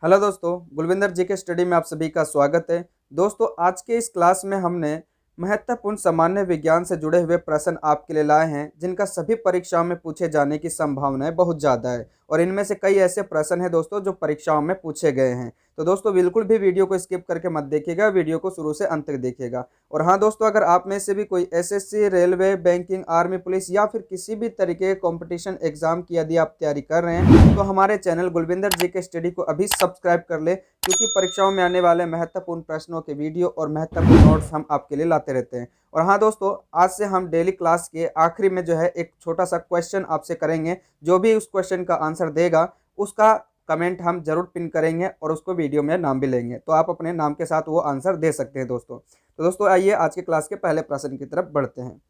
Hello दोस्तों, गुलविंदर जी के study में आप सभी का स्वागत है। दोस्तों, आज के इस क्लास में हमने महत्वपूर्ण सामान्य विज्ञान से जुड़े हुए प्रश्न आपके लिए लाए हैं, जिनका सभी परीक्षाओं में पूछे जाने की संभावनाएं बहुत ज़्यादा है। और इनमें से कई ऐसे प्रश्न हैं दोस्तों जो परीक्षाओं में पूछे गए हैं। तो दोस्तों, बिल्कुल भी वीडियो को स्किप करके मत देखिएगा, वीडियो को शुरू से अंत तक देखिएगा। और हाँ दोस्तों, अगर आप में से भी कोई SSC, railway, banking, army, police या फिर किसी भी तरीके के कॉम्पिटिशन एग्जाम की यदि आप तैयारी कर रहे हैं तो हमारे चैनल गुलविंदर जी के स्टडी को अभी सब्सक्राइब कर ले, क्योंकि परीक्षाओं में आने वाले महत्वपूर्ण प्रश्नों के वीडियो और महत्वपूर्ण नोट्स हम आपके लिए लाते रहते हैं। और हाँ दोस्तों, आज से हम डेली क्लास के आखिरी में जो है एक छोटा सा क्वेश्चन आपसे करेंगे। जो भी उस क्वेश्चन का आंसर देगा उसका कमेंट हम जरूर पिन करेंगे और उसको वीडियो में नाम भी लेंगे, तो आप अपने नाम के साथ वो आंसर दे सकते हैं दोस्तों। तो दोस्तों, आइए आज के क्लास के पहले प्रश्न की तरफ बढ़ते हैं।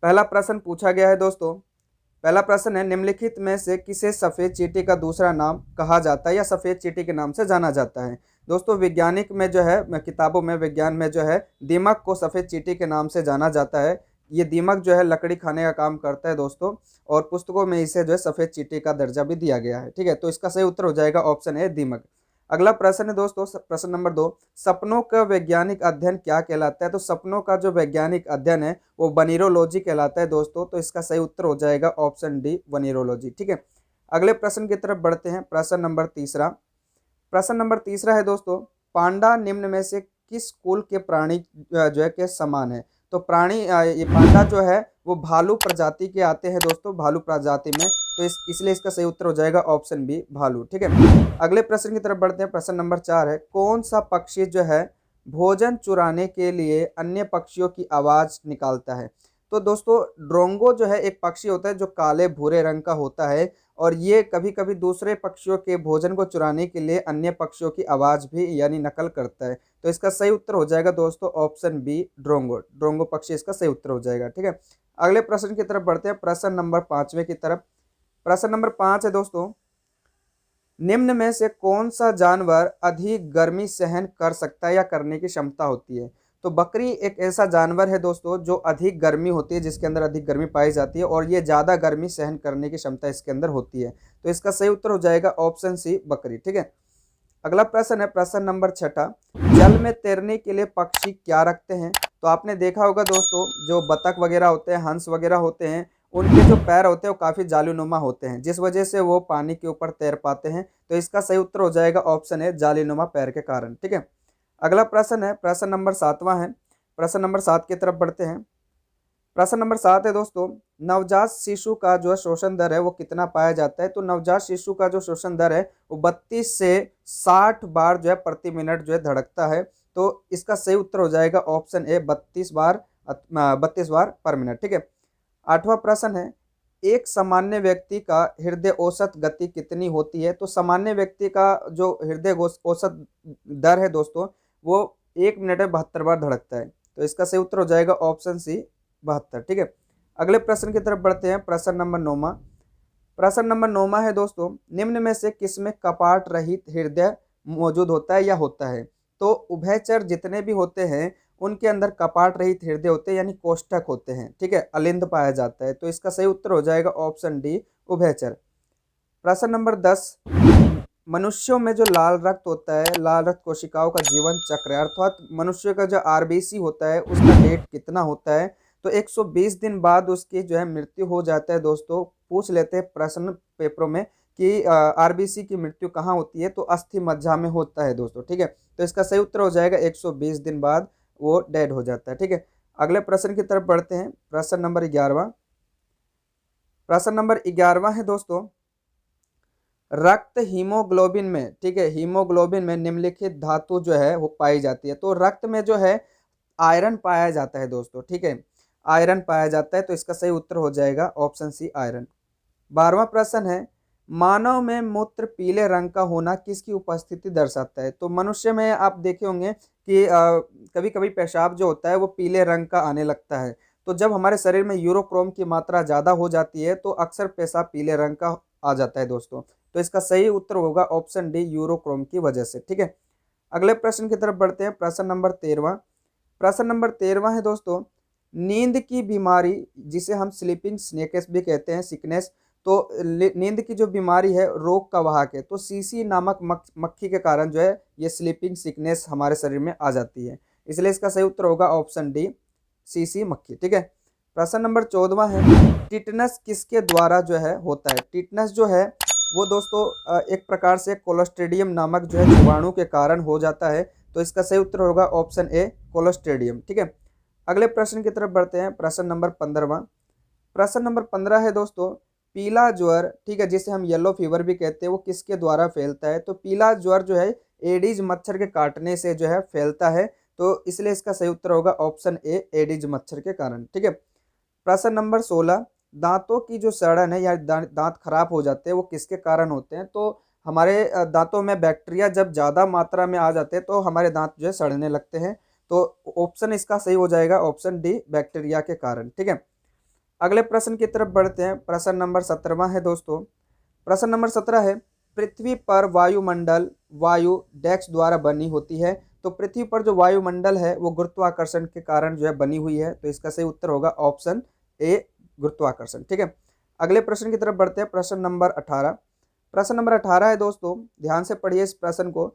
पहला प्रश्न पूछा गया है दोस्तों। पहला प्रश्न है, निम्नलिखित में से किसे सफेद चींटी का दूसरा नाम कहा जाता है या सफेद चींटी के नाम से जाना जाता है। दोस्तों, वैज्ञानिक में जो है, किताबों में, विज्ञान में जो है दीमक को सफेद चींटी के नाम से जाना जाता है। ये दीमक जो है लकड़ी खाने का काम करता है दोस्तों, और पुस्तकों में इसे जो है सफेद चींटी का दर्जा भी दिया गया है। ठीक है, तो इसका सही उत्तर हो जाएगा ऑप्शन ए, दीमक। अगला प्रश्न है दोस्तों, प्रश्न नंबर 2, सपनों का वैज्ञानिक अध्ययन क्या कहलाता है। तो सपनों का जो वैज्ञानिक अध्ययन है वो वनीरोलॉजी कहलाता है दोस्तों, तो इसका सही उत्तर हो जाएगा ऑप्शन डी, वनीरोलॉजी। ठीक है, अगले प्रश्न की तरफ बढ़ते हैं। प्रश्न नंबर तीसरा, प्रश्न नंबर तीसरा है दोस्तों, पांडा निम्न में से किस कुल के प्राणी जो है के समान है। तो प्राणी ये पांडा जो है वो भालू प्रजाति के आते हैं दोस्तों, भालू प्रजाति में, तो इसलिए इसका सही उत्तर हो जाएगा ऑप्शन बी, भालू। ठीक है, अगले प्रश्न की तरफ बढ़ते हैं। प्रश्न नंबर 4 है, कौन सा पक्षी जो है भोजन चुराने के लिए अन्य पक्षियों की आवाज निकालता है। तो दोस्तों, ड्रोंगो जो है एक पक्षी होता है जो काले भूरे रंग का होता है, और ये कभी कभी दूसरे पक्षियों के भोजन को चुराने के लिए अन्य पक्षियों की आवाज भी यानी नकल करता है। तो इसका सही उत्तर हो जाएगा दोस्तों ऑप्शन बी, ड्रोंगो। ड्रोंगो पक्षी इसका सही उत्तर हो जाएगा। ठीक है, अगले प्रश्न की तरफ बढ़ते हैं, प्रश्न नंबर 5वें की तरफ। प्रश्न नंबर 5 है दोस्तों, निम्न में से कौन सा जानवर अधिक गर्मी सहन कर सकता है या करने की क्षमता होती है। तो बकरी एक ऐसा जानवर है दोस्तों जो अधिक गर्मी होती है, जिसके अंदर अधिक गर्मी पाई जाती है, और ये ज़्यादा गर्मी सहन करने की क्षमता इसके अंदर होती है। तो इसका सही उत्तर हो जाएगा ऑप्शन सी, बकरी। ठीक है, अगला प्रश्न है प्रश्न नंबर 6, जल में तैरने के लिए पक्षी क्या रखते हैं। तो आपने देखा होगा दोस्तों, जो बतख वगैरह होते हैं, हंस वगैरह होते हैं, उनके जो पैर होते हैं वो काफ़ी जालीनुमा होते हैं, जिस वजह से वो पानी के ऊपर तैर पाते हैं। तो इसका सही उत्तर हो जाएगा ऑप्शन है, जालीनुमा पैर के कारण। ठीक है, अगला प्रश्न है प्रश्न नंबर 7वां है। प्रश्न नंबर 7 की तरफ बढ़ते हैं। प्रश्न नंबर 7 है दोस्तों, नवजात शिशु का जो शोषण दर है वो कितना पाया जाता है। तो नवजात शिशु का जो शोषण दर है वो 32 से 60 बार जो है प्रति मिनट जो है धड़कता है। तो इसका सही उत्तर हो जाएगा ऑप्शन ए, 32 बार पर मिनट। ठीक है, 8वां प्रश्न है, एक सामान्य व्यक्ति का हृदय औसत गति कितनी होती है। तो सामान्य व्यक्ति का जो हृदय औसत दर है दोस्तों वो 1 मिनट में 72 बार धड़कता है। तो इसका सही उत्तर हो जाएगा ऑप्शन सी, 72। ठीक है, अगले प्रश्न की तरफ बढ़ते हैं। प्रश्न नंबर 9वां, प्रश्न नंबर 9वां है दोस्तों, निम्न में से किसमें कपाट रहित हृदय मौजूद होता है या होता है। तो उभयचर जितने भी होते हैं उनके अंदर कपाट रहित हृदय होते हैं, यानी कोष्ठक होते हैं। ठीक है, अलिंद पाया जाता है। तो इसका सही उत्तर हो जाएगा ऑप्शन डी, उभयचर। प्रश्न नंबर 10, मनुष्यों में जो लाल रक्त होता है, लाल रक्त कोशिकाओं का जीवन चक्र अर्थात मनुष्य का जो आरबीसी होता है उसका डेट कितना होता है। तो 120 दिन बाद उसकी जो है मृत्यु हो जाता है दोस्तों। पूछ लेते हैं प्रश्न पेपरों में कि आरबीसी की मृत्यु कहाँ होती है। तो अस्थि मज्जा में होता है दोस्तों। ठीक है, तो इसका सही उत्तर हो जाएगा 120 दिन बाद वो डेड हो जाता है। ठीक है, अगले प्रश्न की तरफ बढ़ते हैं। प्रश्न नंबर 11वां, प्रश्न नंबर 11वां है दोस्तों, रक्त हीमोग्लोबिन में, ठीक है, हीमोग्लोबिन में निम्नलिखित धातु जो है वो पाई जाती है। तो रक्त में जो है आयरन पाया जाता है दोस्तों। ठीक है, आयरन पाया जाता है। तो इसका सही उत्तर हो जाएगा ऑप्शन सी, आयरन। 12वां प्रश्न है, मानव में मूत्र पीले रंग का होना किसकी उपस्थिति दर्शाता है। तो मनुष्य में आप देखे होंगे कि कभी कभी पेशाब जो होता है वो पीले रंग का आने लगता है। तो जब हमारे शरीर में यूरोक्रोम की मात्रा ज़्यादा हो जाती है तो अक्सर पेशाब पीले रंग का आ जाता है दोस्तों। तो इसका सही उत्तर होगा ऑप्शन डी, यूरोक्रोम की वजह से। ठीक है, अगले प्रश्न की तरफ बढ़ते हैं। प्रश्न नंबर 13वां, प्रश्न नंबर 13वां है दोस्तों, नींद की बीमारी जिसे हम स्लीपिंग स्नेकेस भी कहते हैं, सिकनेस, तो नींद की जो बीमारी है रोग का वाहक है, तो सीसी नामक मक्खी के कारण जो है ये स्लीपिंग सिकनेस हमारे शरीर में आ जाती है। इसलिए इसका सही उत्तर होगा ऑप्शन डी, सीसी मक्खी। ठीक है। प्रश्न नंबर 14वां है, टिटनस किसके द्वारा जो है होता है। टिटनस जो है वो दोस्तों एक प्रकार से कोलोस्ट्रीडियम नामक जो है जीवाणु के कारण हो जाता है। तो इसका सही उत्तर होगा ऑप्शन ए, कोलोस्ट्रीडियम। ठीक है। अगले प्रश्न की तरफ बढ़ते हैं, प्रश्न नंबर 15वां। प्रश्न नंबर 15 है दोस्तों, पीला ज्वर, ठीक है, जिसे हम येलो फीवर भी कहते हैं, वो किसके द्वारा फैलता है। तो पीला ज्वर जो है एडीज मच्छर के काटने से जो है फैलता है। तो इसलिए इसका सही उत्तर होगा ऑप्शन ए, एडीज मच्छर के कारण। ठीक है। प्रश्न नंबर 16, दांतों की जो सड़न है या दांत खराब हो जाते हैं वो किसके कारण होते हैं। तो हमारे दांतों में बैक्टीरिया जब ज़्यादा मात्रा में आ जाते हैं तो हमारे दांत जो है सड़ने लगते हैं। तो ऑप्शन इसका सही हो जाएगा ऑप्शन डी, बैक्टीरिया के कारण। ठीक है। अगले प्रश्न की तरफ बढ़ते हैं, प्रश्न नंबर 17वां है दोस्तों। प्रश्न नंबर 17 है, पृथ्वी पर वायुमंडल वायु डेक्स द्वारा बनी होती है। तो पृथ्वी पर जो वायुमंडल है वो गुरुत्वाकर्षण के कारण जो है बनी हुई है। तो इसका सही उत्तर होगा ऑप्शन ए, गुरुत्वाकर्षण। ठीक है। अगले प्रश्न की तरफ बढ़ते हैं, प्रश्न नंबर 18। प्रश्न नंबर 18 है दोस्तों, ध्यान से पढ़िए इस प्रश्न को।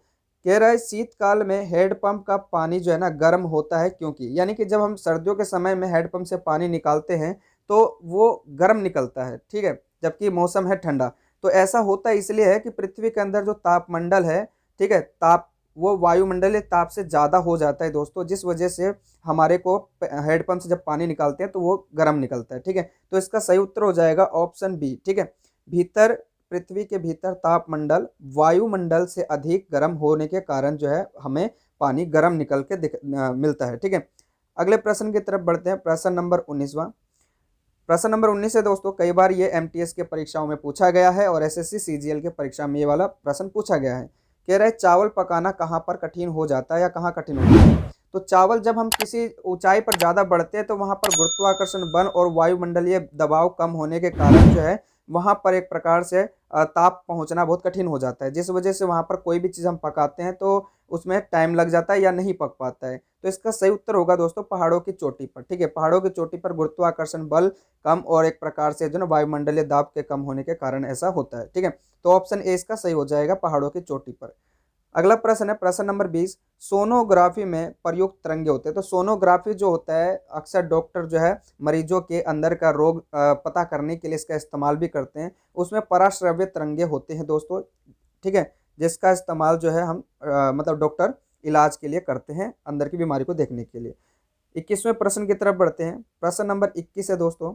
कह रहा है शीतकाल में हैंडपंप का पानी जो है ना गर्म होता है क्योंकि, यानी कि जब हम सर्दियों के समय में हैंडपंप से पानी निकालते हैं तो वो गर्म निकलता है। ठीक है। जबकि मौसम है ठंडा। तो ऐसा होता है इसलिए है कि पृथ्वी के अंदर जो तापमंडल है, ठीक है, ताप वो वायुमंडलीय ताप से ज़्यादा हो जाता है दोस्तों, जिस वजह से हमारे को हैंडपंप से जब पानी निकालते हैं तो वो गर्म निकलता है। ठीक है। तो इसका सही उत्तर हो जाएगा ऑप्शन बी। ठीक है। भीतर पृथ्वी के भीतर तापमंडल वायुमंडल से अधिक गर्म होने के कारण जो है हमें पानी गर्म निकल के मिलता है। ठीक है। अगले प्रश्न की तरफ बढ़ते हैं, प्रश्न नंबर 19वां। प्रश्न नंबर 19 है दोस्तों, कई बार ये एमटीएस के परीक्षाओं में पूछा गया है और एसएससी सीजीएल के परीक्षा में ये वाला प्रश्न पूछा गया है। कह रहा है चावल पकाना कहाँ पर कठिन हो जाता है या कहाँ कठिन होता है। तो चावल जब हम किसी ऊंचाई पर ज़्यादा बढ़ते हैं तो वहाँ पर गुरुत्वाकर्षण बल और वायुमंडलीय दबाव कम होने के कारण जो है वहाँ पर एक प्रकार से ताप पहुँचना बहुत कठिन हो जाता है, जिस वजह से वहाँ पर कोई भी चीज़ हम पकाते हैं तो उसमें टाइम लग जाता है या नहीं पक पाता है। तो इसका सही उत्तर होगा दोस्तों पहाड़ों की चोटी पर। ठीक है। पहाड़ों की चोटी पर गुरुत्वाकर्षण बल कम और एक प्रकार से जो ना वायुमंडलीय दाब के कम होने के कारण ऐसा होता है। ठीक है। तो ऑप्शन ए इसका सही हो जाएगा, पहाड़ों की चोटी पर। अगला प्रश्न है, प्रश्न नंबर 20, सोनोग्राफी में प्रयुक्त तरंगे होते हैं। तो सोनोग्राफी जो होता है अक्सर डॉक्टर जो है मरीजों के अंदर का रोग पता करने के लिए इसका इस्तेमाल भी करते हैं। उसमें पराश्रव्य तरंगे होते हैं दोस्तों। ठीक है। जिसका इस्तेमाल जो है हम मतलब डॉक्टर इलाज के लिए करते हैं, अंदर की बीमारी को देखने के लिए। 21वें प्रश्न की तरफ बढ़ते हैं, प्रश्न नंबर 21 है दोस्तों।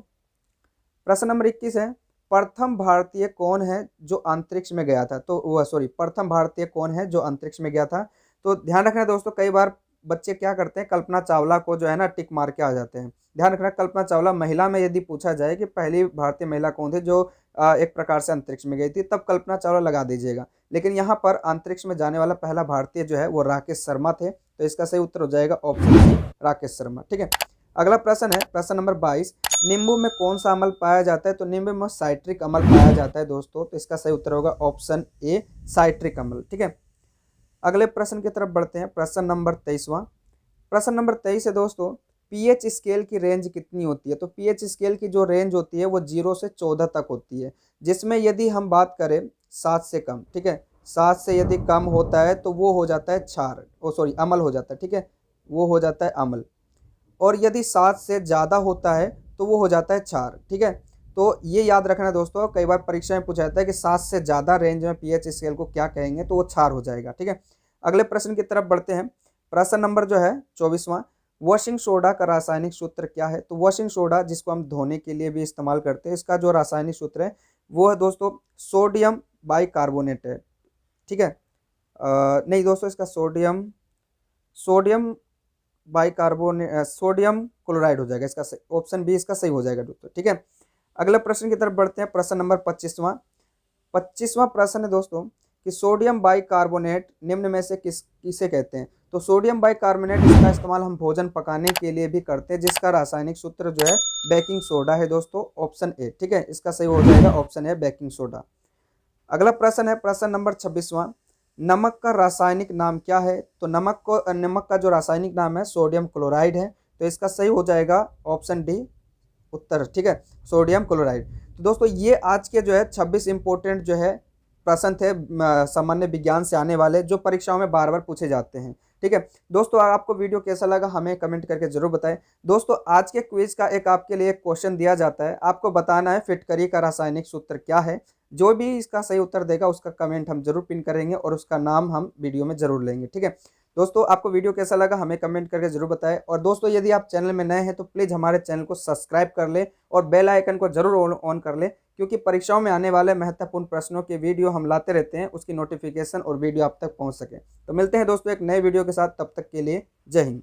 प्रश्न नंबर 21 है, प्रथम भारतीय कौन है जो अंतरिक्ष में गया था। तो वो प्रथम भारतीय कौन है जो अंतरिक्ष में गया था। तो ध्यान रखना दोस्तों, कई बार बच्चे क्या करते हैं कल्पना चावला को जो है ना टिक मार के आ जाते हैं। ध्यान रखना, कल्पना चावला महिला में यदि पूछा जाए कि पहली भारतीय महिला कौन थी जो एक प्रकार से अंतरिक्ष में गई थी, तब कल्पना चावला लगा दीजिएगा। लेकिन यहाँ पर अंतरिक्ष में जाने वाला पहला भारतीय जो है वो राकेश शर्मा थे। तो इसका सही उत्तर हो जाएगा ऑप्शन सी, राकेश शर्मा। ठीक है। अगला प्रश्न है, प्रश्न नंबर 22, नींबू में कौन सा अम्ल पाया जाता है। तो नींबू में साइट्रिक अम्ल पाया जाता है दोस्तों। तो इसका सही उत्तर होगा ऑप्शन ए, साइट्रिक अम्ल। ठीक है। अगले प्रश्न की तरफ बढ़ते हैं, प्रश्न नंबर 23वां। प्रश्न नंबर 23 है दोस्तों, पीएच स्केल की रेंज कितनी होती है। तो पीएच स्केल की जो रेंज होती है वो 0 से 14 तक होती है, जिसमें यदि हम बात करें 7 से कम, ठीक है, 7 से यदि कम होता है तो वो हो जाता है क्षार, अम्ल हो जाता है। ठीक है, वो हो जाता है अम्ल। और यदि 7 से ज़्यादा होता है तो वो हो जाता है क्षार। ठीक है। तो ये याद रखना दोस्तों, कई बार परीक्षा में पूछा जाता है कि 7 से ज़्यादा रेंज में पीएच स्केल को क्या कहेंगे, तो वो क्षार हो जाएगा। ठीक है। अगले प्रश्न की तरफ बढ़ते हैं, प्रश्न नंबर जो है 24वां, वॉशिंग सोडा का रासायनिक सूत्र क्या है। तो वॉशिंग सोडा जिसको हम धोने के लिए भी इस्तेमाल करते हैं, इसका जो रासायनिक सूत्र है वो है दोस्तों सोडियम बाइकार्बोनेट है। ठीक है। नहीं दोस्तों, इसका सोडियम बाइकार्बोनेट, सोडियम क्लोराइड हो जाएगा। इसका ऑप्शन बी इसका सही हो जाएगा दोस्तों। ठीक है। अगले प्रश्न की तरफ बढ़ते हैं, प्रश्न नंबर 25वां प्रश्न है दोस्तों कि सोडियम बाइकार्बोनेट निम्न में से किसे कहते हैं। तो सोडियम बाइकार्बोनेट इसका इस्तेमाल हम भोजन पकाने के लिए भी करते हैं, जिसका रासायनिक सूत्र जो है बेकिंग सोडा है दोस्तों, ऑप्शन ए। ठीक है। इसका सही हो जाएगा ऑप्शन ए, बेकिंग सोडा। अगला प्रश्न है, प्रश्न नंबर 26वां, नमक का रासायनिक नाम क्या है। तो नमक का जो रासायनिक नाम है सोडियम क्लोराइड है। तो इसका सही हो जाएगा ऑप्शन डी उत्तर। ठीक है, सोडियम क्लोराइड। तो दोस्तों ये आज के जो है 26 इंपॉर्टेंट जो है प्रश्न थे सामान्य विज्ञान से आने वाले, जो परीक्षाओं में बार बार पूछे जाते हैं। ठीक है दोस्तों, आपको वीडियो कैसा लगा हमें कमेंट करके जरूर बताएं। दोस्तों आज के क्विज का एक आपके लिए एक क्वेश्चन दिया जाता है, आपको बताना है फिटकरी का रासायनिक सूत्र क्या है। जो भी इसका सही उत्तर देगा उसका कमेंट हम जरूर पिन करेंगे और उसका नाम हम वीडियो में जरूर लेंगे। ठीक है दोस्तों, आपको वीडियो कैसा लगा हमें कमेंट करके जरूर बताएं। और दोस्तों यदि आप चैनल में नए हैं तो प्लीज़ हमारे चैनल को सब्सक्राइब कर ले और बेल आइकन को जरूर ऑन कर ले, क्योंकि परीक्षाओं में आने वाले महत्वपूर्ण प्रश्नों के वीडियो हम लाते रहते हैं, उसकी नोटिफिकेशन और वीडियो आप तक पहुंच सके। तो मिलते हैं दोस्तों एक नए वीडियो के साथ, तब तक के लिए जय हिंद।